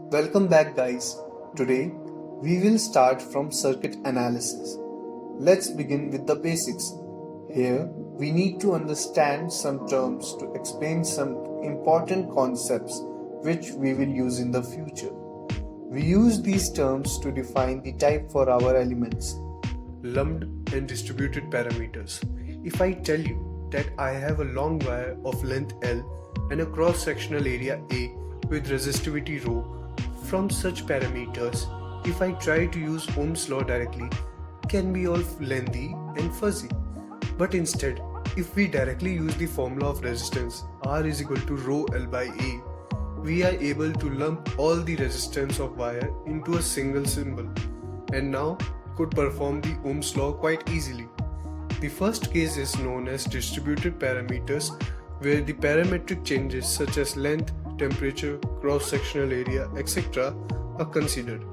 Welcome back guys. Today we will start from circuit analysis. Let's begin with the basics. Here we need to understand some terms to explain some important concepts which we will use in the future. We use these terms to define the type for our elements. Lumped and distributed parameters. If I tell you that I have a long wire of length L and a cross-sectional area A with resistivity ρ, from such parameters, if I try to use Ohm's law directly, can be all lengthy and fuzzy. But instead, if we directly use the formula of resistance R is equal to rho L by A, we are able to lump all the resistance of wire into a single symbol and now could perform the Ohm's law quite easily. The first case is known as distributed parameters, where the parametric changes such as length, temperature, cross-sectional area, etc. are considered.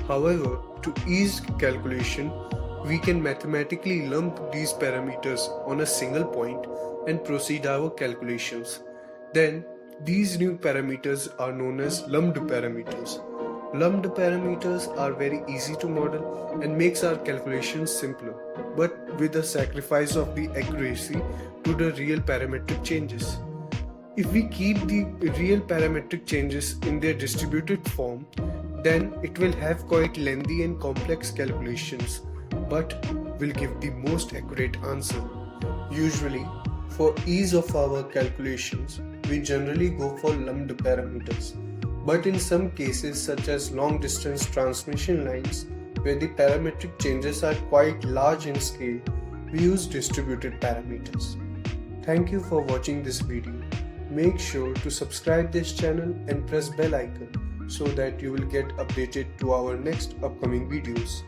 However, to ease calculation, we can mathematically lump these parameters on a single point and proceed our calculations. Then, these new parameters are known as lumped parameters. Lumped parameters are very easy to model and makes our calculations simpler, but with the sacrifice of the accuracy to the real parametric changes. If we keep the real parametric changes in their distributed form, then it will have quite lengthy and complex calculations, but will give the most accurate answer. Usually, for ease of our calculations, we generally go for lumped parameters. But in some cases such as long distance transmission lines, where the parametric changes are quite large in scale, we use distributed parameters. Thank you for watching this video. Make sure to subscribe this channel and press bell icon so that you will get updated to our next upcoming videos.